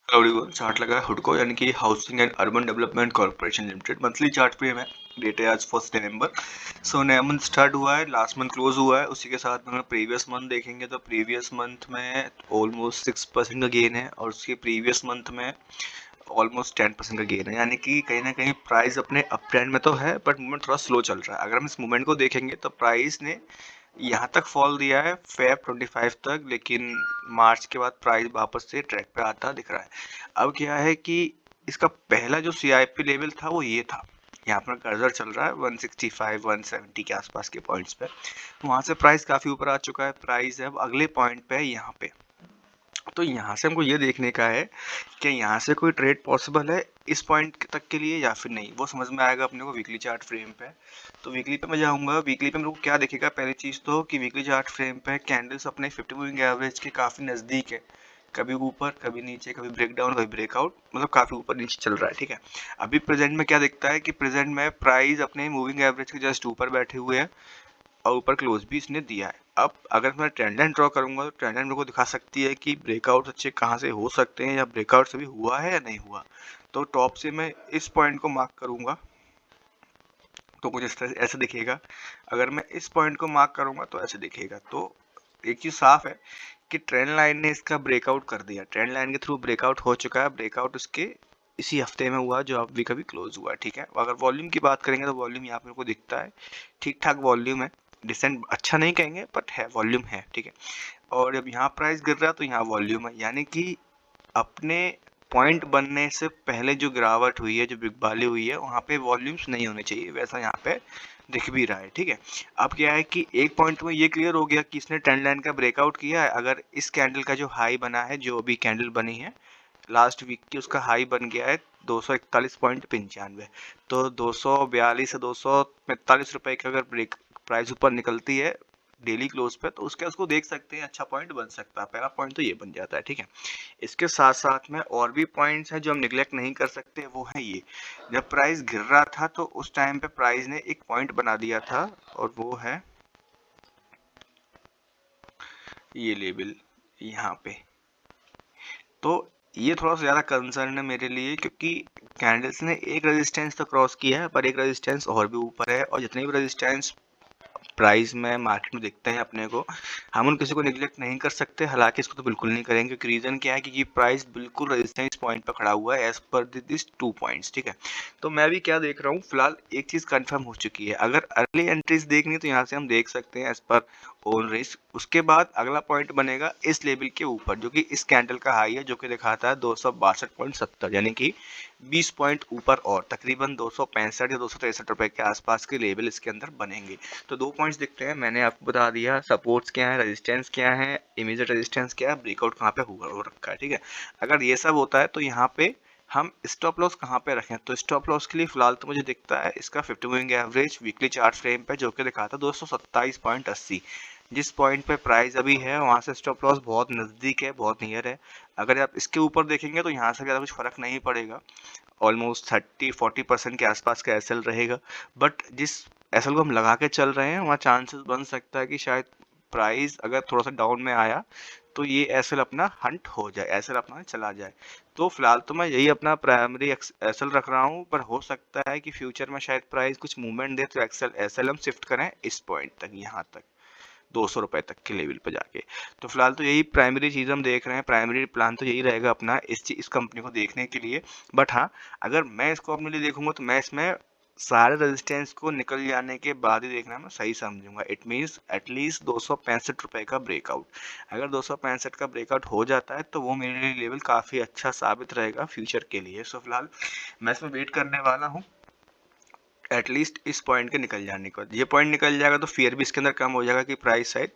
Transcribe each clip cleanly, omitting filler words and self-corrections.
Hello everyone, chart लगा है हुडको यानी कि housing and urban development corporation limited. Monthly chart पे है, डेट है आज 1 नवंबर। सो नया मंथ स्टार्ट हुआ है, लास्ट मंथ क्लोज हुआ है। उसी के साथ में अगर प्रीवियस मंथ देखेंगे तो प्रीवियस मंथ में ऑलमोस्ट 6% का गेन है और उसके प्रीवियस मंथ में ऑलमोस्ट 10% का गेन है। यानी कि कहीं ना कहीं प्राइस अपने अप ट्रेंड में तो है, बट मूवमेंट थोड़ा स्लो चल रहा है। अगर हम इस मूवमेंट को देखेंगे तो प्राइस ने यहाँ तक फॉल दिया है फेब 25 तक, लेकिन मार्च के बाद प्राइस वापस से ट्रैक पे आता दिख रहा है। अब क्या है कि इसका पहला जो सीआईपी लेवल था वो ये था, यहाँ पर कर्सर चल रहा है 165 170 के आसपास के पॉइंट्स पे। वहाँ से प्राइस काफ़ी ऊपर आ चुका है। प्राइस अब अगले पॉइंट पे है यहाँ पे। तो यहाँ से हमको ये देखने का है कि यहाँ से कोई ट्रेड पॉसिबल है इस पॉइंट तक के लिए या फिर नहीं, वो समझ में आएगा अपने को वीकली चार्ट फ्रेम पे। तो वीकली पे मैं जाऊँगा। वीकली पे मेरे को क्या दिखेगा, पहली चीज़ तो कि वीकली चार्ट फ्रेम पे कैंडल्स अपने 50 मूविंग एवरेज के काफ़ी नज़दीक है। कभी ऊपर कभी नीचे, कभी ब्रेक डाउन कभी ब्रेकआउट, मतलब काफ़ी ऊपर नीचे चल रहा है। ठीक है, अभी प्रेजेंट में क्या दिखता है कि प्रेजेंट में प्राइस अपने मूविंग एवरेज के जस्ट ऊपर बैठे हुए हैं और ऊपर क्लोज भी इसने दिया है। अब अगर मैं ट्रेंड लाइन ड्रॉ करूंगा तो ट्रेंड लाइन मेरे को दिखा सकती है कि ब्रेकआउट अच्छे कहाँ से हो सकते हैं या ब्रेकआउट से भी हुआ है या नहीं हुआ। तो टॉप से मैं इस पॉइंट को मार्क करूंगा तो कुछ इस तरह से ऐसे दिखेगा। अगर मैं इस पॉइंट को मार्क करूंगा तो ऐसे दिखेगा। तो एक चीज़ साफ है कि ट्रेंड लाइन ने इसका ब्रेकआउट कर दिया। ट्रेंड लाइन के थ्रू ब्रेकआउट हो चुका है। ब्रेकआउट इसके इसी हफ्ते में हुआ जो अभी कभी क्लोज हुआ। ठीक है, अगर वॉल्यूम की बात करेंगे तो वॉल्यूम यहाँ पे मेरे को दिखता है ठीक ठाक वॉल्यूम है। डिसेंट अच्छा नहीं कहेंगे बट है, वॉल्यूम है। ठीक है, और जब यहाँ प्राइस गिर रहा है तो यहाँ वॉल्यूम है। यानी कि अपने पॉइंट बनने से पहले जो गिरावट हुई है, जो बिकबाली हुई है, वहाँ पे वॉल्यूम्स नहीं होने चाहिए, वैसा यहाँ पे दिख भी रहा है। ठीक है, अब क्या है कि एक पॉइंट में ये क्लियर हो गया कि इसने ट्रेंड लाइन का ब्रेकआउट किया है। अगर इस कैंडल का जो हाई बना है, जो अभी कैंडल बनी है लास्ट वीक की, उसका हाई बन गया है 241.95। तो 242 से 245 रुपए का अगर ब्रेक प्राइस ऊपर निकलती है डेली क्लोज पे, तो उसके उसको देख सकते हैं, अच्छा पॉइंट बन सकता है। पहला पॉइंट तो ये बन जाता है। ठीक है, इसके साथ साथ में और भी पॉइंट्स हैं जो हम निगलेक्ट नहीं कर सकते। वो है ये, जब प्राइस गिर रहा था तो उस टाइम पे प्राइस ने एक पॉइंट बना दिया था और वो है ये लेवल यहाँ पे। तो ये थोड़ा सा ज़्यादा कंसर्न है मेरे लिए, क्योंकि कैंडल्स ने एक रेजिस्टेंस तो क्रॉस किया है पर एक रेजिस्टेंस और भी ऊपर है। और जितने भी रेजिस्टेंस प्राइस में मार्केट में दिखते हैं अपने को, हम उन किसी को निगलेक्ट नहीं कर सकते। हालांकि इसको तो बिल्कुल नहीं करेंगे, क्योंकि रीज़न क्या है कि ये प्राइस बिल्कुल रेजिस्टेंस पॉइंट पर खड़ा हुआ है एज पर दिस 2 पॉइंट्स। ठीक है, तो मैं भी क्या देख रहा हूँ, फिलहाल एक चीज़ कंफर्म हो चुकी है। अगर अर्ली एंट्रीज देखनी तो यहाँ से हम देख सकते हैं एज पर ओन रिस्क। उसके बाद अगला पॉइंट बनेगा इस लेवल के ऊपर, जो कि इस कैंडल का हाई है, जो कि दिखाता है 262.70, यानी कि 20 पॉइंट ऊपर और तकरीबन 265 या 263 रुपए के आसपास के लेवल इसके अंदर बनेंगे। तो 2 पॉइंट्स दिखते हैं, मैंने आपको बता दिया सपोर्ट्स क्या है, रेजिस्टेंस क्या है, इमीडिएट रेजिस्टेंस क्या है, ब्रेकआउट कहाँ पे हुआ हो रखा है। ठीक है, अगर ये सब होता है तो यहाँ पे हम स्टॉप लॉस कहाँ पे रखें। तो स्टॉप लॉस के लिए फिलहाल तो मुझे दिखता है इसका 50 moving average weekly chart frame पे, जो कि दिखाता है 227.80। जिस पॉइंट पे प्राइस अभी है वहां से स्टॉप लॉस बहुत नज़दीक है, बहुत नियर है। अगर आप इसके ऊपर देखेंगे तो यहाँ से ज़्यादा कुछ फर्क नहीं पड़ेगा, ऑलमोस्ट 30-40% के आसपास का एसएल रहेगा। बट जिस एसएल को हम लगा के चल रहे हैं वहाँ चांसेस बन सकता है कि शायद प्राइस अगर थोड़ा सा डाउन में आया तो ये एसएल अपना हंट हो जाए, एसएल अपना चला जाए। तो फिलहाल तो मैं यही अपना प्राइमरी एसएल रख रहा हूँ, पर हो सकता है कि फ्यूचर में शायद प्राइस कुछ मूवमेंट दे तो एक्सएल एसएल हम शिफ्ट करें इस पॉइंट तक, यहाँ तक 200 रुपए तक के लेवल पर जाके। तो फिलहाल तो यही प्राइमरी चीज़ हम देख रहे हैं, प्राइमरी प्लान तो यही रहेगा अपना इस कंपनी को देखने के लिए। बट हाँ, अगर मैं इसको अपने लिए देखूंगा तो मैं इसमें सारे रेजिस्टेंस को निकल जाने के बाद ही देखना मैं सही समझूंगा। इट मीन्स एटलीस्ट 265 रुपए का ब्रेकआउट। अगर 265 का ब्रेकआउट हो जाता है तो वो मेरे लिए लेवल काफ़ी अच्छा साबित रहेगा फ्यूचर के लिए। सो फिलहाल मैं इसमें वेट करने वाला हूँ एटलीस्ट इस पॉइंट के निकल जाने का। ये पॉइंट निकल जाएगा तो फियर भी इसके अंदर कम हो जाएगा कि प्राइस शायद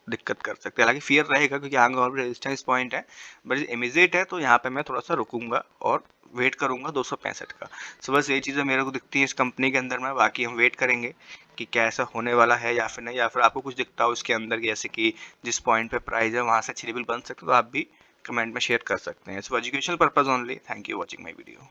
दिक्कत कर सकते हैं। हालांकि फियर रहेगा क्योंकि आगे और भी रेजिस्टेंस पॉइंट है, बट इमीडिएट है तो यहाँ पे मैं थोड़ा सा रुकूंगा और वेट करूंगा 265 का। सो बस ये चीज़ें मेरे को दिखती है इस कंपनी के अंदर में। बाकी हम वेट करेंगे कि क्या ऐसा होने वाला है या फिर नहीं, या फिर आपको कुछ दिखता हो उसके अंदर जैसे कि जिस पॉइंट पे प्राइस है वहाँ से अच्छी लेवल बन सकते, तो आप भी कमेंट में शेयर कर सकते हैं। So educational purpose only. Thank you watching my video.